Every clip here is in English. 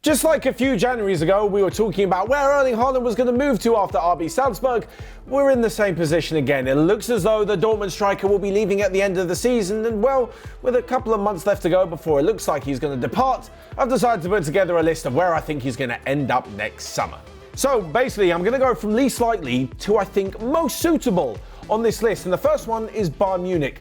Just like a few Januaries ago, we were talking about where Erling Haaland was going to move to after RB Salzburg. We're in the same position again. It looks as though the Dortmund striker will be leaving at the end of the season, and well, with a couple of months left to go before it looks like he's going to depart, I've decided to put together a list of where I think he's going to end up next summer. So basically, I'm going to go from least likely to I think most suitable on this list, and the first one is Bayern Munich.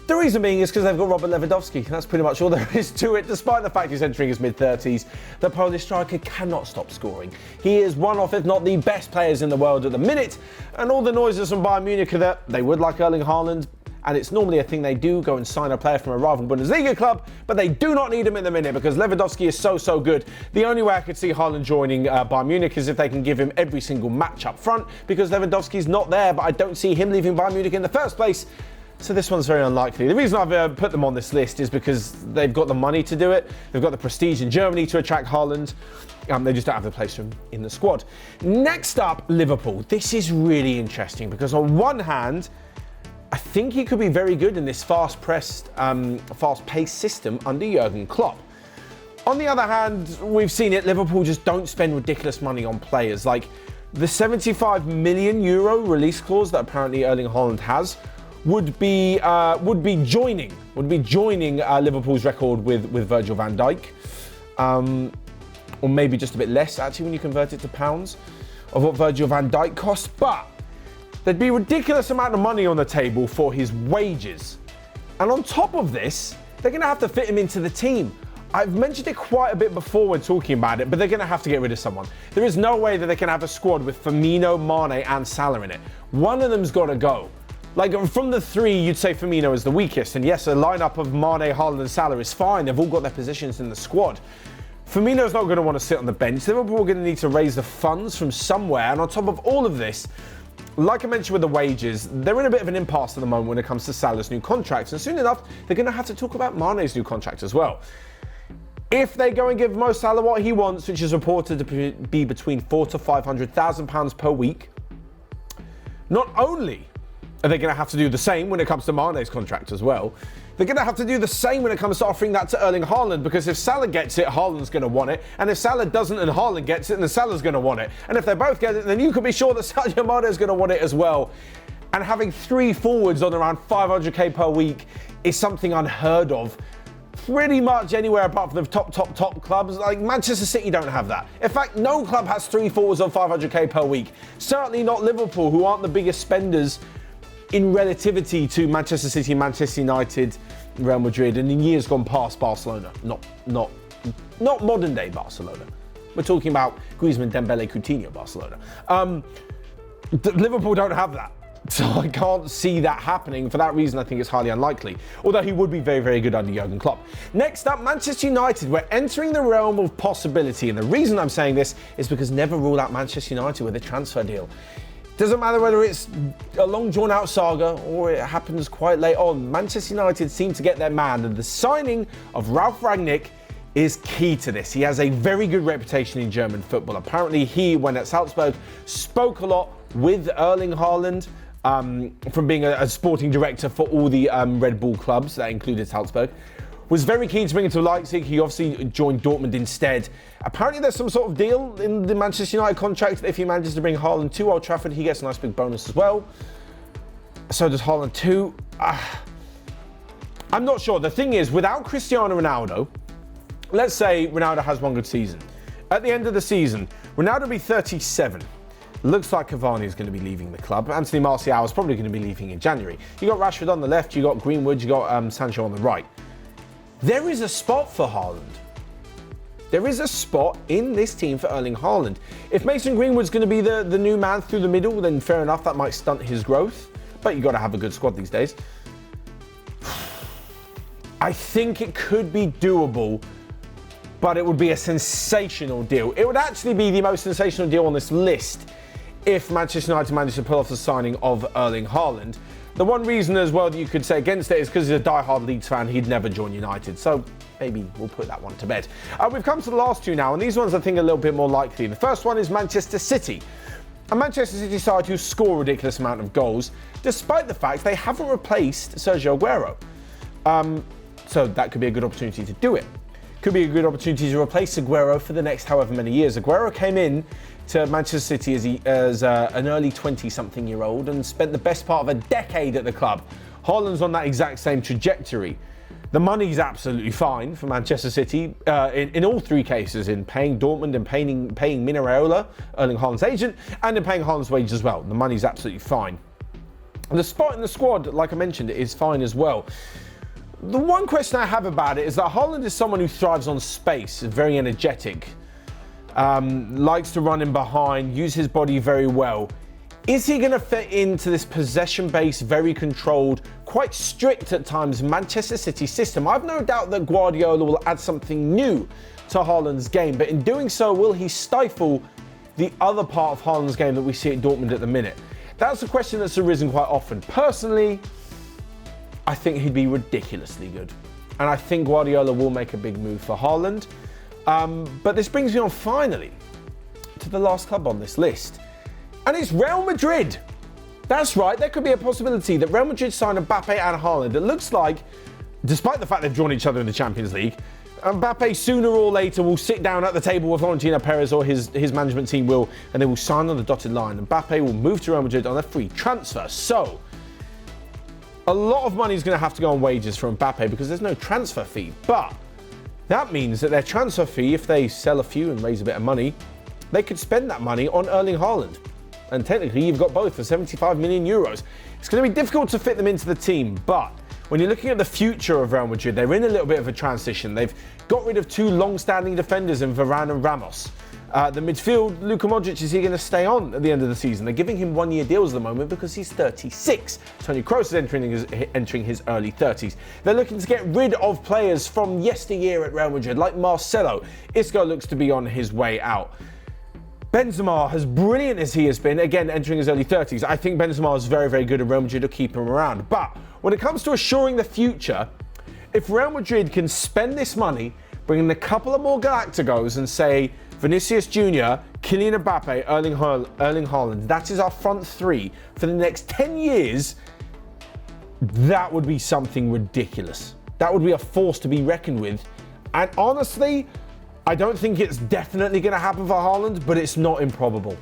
The reason being is because they've got Robert Lewandowski. That's pretty much all there is to it. Despite the fact he's entering his mid-30s, the Polish striker cannot stop scoring. He is one of, if not the best players in the world at the minute, and all the noises from Bayern Munich are that they would like Erling Haaland, and it's normally a thing they do, go and sign a player from a rival Bundesliga club, but they do not need him in the minute because Lewandowski is so good. The only way I could see Haaland joining Bayern Munich is if they can give him every single match up front, because Lewandowski's not there, but I don't see him leaving Bayern Munich in the first place. So this one's very unlikely. The reason I've put them on this list is because they've got the money to do it. They've got the prestige in Germany to attract Haaland. They just don't have the place for him in the squad. Next up, Liverpool. This is really interesting because on one hand, I think he could be very good in this fast-paced system under Jurgen Klopp. On the other hand, we've seen it, Liverpool just don't spend ridiculous money on players. Like the 75 million euro release clause that apparently Erling Haaland has would be joining Liverpool's record with Virgil van Dijk, or maybe just a bit less actually when you convert it to pounds of what Virgil van Dijk costs. But there'd be a ridiculous amount of money on the table for his wages, and on top of this, they're going to have to fit him into the team. I've mentioned it quite a bit before when talking about it, but they're going to have to get rid of someone. There is no way that they can have a squad with Firmino, Mane, and Salah in it. One of them's got to go. Like, from the three, you'd say Firmino is the weakest. And yes, a lineup of Mane, Haaland and Salah is fine. They've all got their positions in the squad. Firmino's not going to want to sit on the bench. Liverpool are going to need to raise the funds from somewhere. And on top of all of this, like I mentioned with the wages, they're in a bit of an impasse at the moment when it comes to Salah's new contract. And soon enough, they're going to have to talk about Mane's new contract as well. If they go and give Mo Salah what he wants, which is reported to be between £400,000 to £500,000 per week, not only are they going to have to do the same when it comes to Mane's contract as well, they're going to have to do the same when it comes to offering that to Erling Haaland, because if Salah gets it, Haaland's going to want it, and if Salah doesn't and Haaland gets it, then Salah's going to want it, and if they both get it, then you can be sure that Sadio Mane is going to want it as well. And having three forwards on around 500k per week is something unheard of pretty much anywhere apart from the top clubs. Like Manchester City don't have that. In fact, no club has three forwards on 500k per week. Certainly not Liverpool, who aren't the biggest spenders in relativity to Manchester City, Manchester United, Real Madrid, and in years gone past, Barcelona. Not modern day Barcelona. We're talking about Griezmann, Dembele, Coutinho, Barcelona. Liverpool don't have that. So I can't see that happening. For that reason, I think it's highly unlikely. Although he would be very good under Jurgen Klopp. Next up, Manchester United. We're entering the realm of possibility. And the reason I'm saying this is because never rule out Manchester United with a transfer deal. Doesn't matter whether it's a long drawn-out saga or it happens quite late on. Manchester United seem to get their man, and the signing of Ralf Rangnick is key to this. He has a very good reputation in German football. Apparently he, when at Salzburg, spoke a lot with Erling Haaland from being a sporting director for all the Red Bull clubs, that included Salzburg. Was very keen to bring him to Leipzig. He obviously joined Dortmund instead. Apparently there's some sort of deal in the Manchester United contract that if he manages to bring Haaland to Old Trafford, he gets a nice big bonus as well. So does Haaland too. I'm not sure. The thing is, without Cristiano Ronaldo, let's say Ronaldo has one good season. At the end of the season, Ronaldo will be 37. Looks like Cavani is going to be leaving the club. Anthony Martial is probably going to be leaving in January. You got Rashford on the left, you got Greenwood, you got Sancho on the right. There is a spot for Haaland. There is a spot in this team for Erling Haaland. If Mason Greenwood's going to be the new man through the middle, then fair enough, that might stunt his growth. But you've got to have a good squad these days. I think it could be doable, but it would be a sensational deal. It would actually be the most sensational deal on this list if Manchester United managed to pull off the signing of Erling Haaland. The one reason as well that you could say against it is because he's a die-hard Leeds fan, he'd never join United. So maybe we'll put that one to bed. We've come to the last two now, and these ones I think are a little bit more likely. The first one is Manchester City. A Manchester City side who score a ridiculous amount of goals, despite the fact they haven't replaced Sergio Aguero. So that could be a good opportunity to do it. could be a good opportunity to replace Aguero for the next however many years. Aguero came in to Manchester City as an early 20-something-year-old and spent the best part of a decade at the club. Haaland's on that exact same trajectory. The money's absolutely fine for Manchester City in all three cases, in paying Dortmund and paying Mino Raiola, Erling Haaland's agent, and in paying Haaland's wages as well. The money's absolutely fine. The spot in the squad, like I mentioned, is fine as well. The one question I have about it is that Haaland is someone who thrives on space, is very energetic, likes to run in behind, use his body very well. Is he going to fit into this possession-based, very controlled, quite strict at times Manchester City system? I've no doubt that Guardiola will add something new to Haaland's game, but in doing so, will he stifle the other part of Haaland's game that we see at Dortmund at the minute? That's a question that's arisen quite often. Personally, I think he'd be ridiculously good. And I think Guardiola will make a big move for Haaland. But this brings me on finally to the last club on this list. And it's Real Madrid. That's right, there could be a possibility that Real Madrid sign Mbappe and Haaland. It looks like, despite the fact they've drawn each other in the Champions League, Mbappe sooner or later will sit down at the table with Florentino Perez, or his management team will, and they will sign on the dotted line. Mbappe will move to Real Madrid on a free transfer. So, a lot of money is going to have to go on wages for Mbappe because there's no transfer fee. But that means that their transfer fee, if they sell a few and raise a bit of money, they could spend that money on Erling Haaland. And technically, you've got both for 75 million euros. It's going to be difficult to fit them into the team, but when you're looking at the future of Real Madrid, they're in a little bit of a transition. They've got rid of two long-standing defenders in Varane and Ramos. The midfield, Luka Modric, is he going to stay on at the end of the season? They're giving him one-year deals at the moment because he's 36. Toni Kroos is entering his early 30s. They're looking to get rid of players from yesteryear at Real Madrid, like Marcelo. Isco looks to be on his way out. Benzema, as brilliant as he has been, again, entering his early 30s, I think Benzema is very, very good and Real Madrid will keep him around. But when it comes to assuring the future, if Real Madrid can spend this money, bring in a couple of more Galacticos and say Vinicius Jr., Kylian Mbappe, Erling Haaland, that is our front three for the next 10 years, that would be something ridiculous. That would be a force to be reckoned with. And honestly, I don't think it's definitely going to happen for Haaland, but it's not improbable.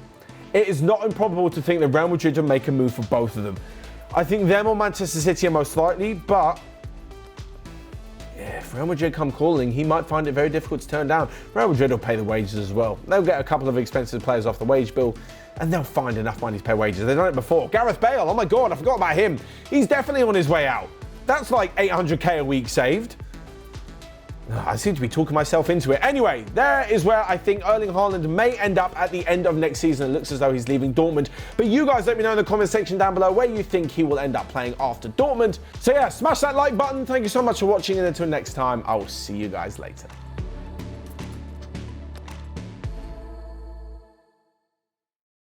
It is not improbable to think that Real Madrid will make a move for both of them. I think them or Manchester City are most likely, but if Real Madrid come calling, he might find it very difficult to turn down. Real Madrid will pay the wages as well. They'll get a couple of expensive players off the wage bill, and they'll find enough money to pay wages. They've done it before. Gareth Bale, oh my God, I forgot about him. He's definitely on his way out. That's like 800k a week saved. I seem to be talking myself into it. Anyway, there is where I think Erling Haaland may end up at the end of next season. It looks as though he's leaving Dortmund. But you guys let me know in the comment section down below where you think he will end up playing after Dortmund. So yeah, smash that like button. Thank you so much for watching, and until next time, I will see you guys later.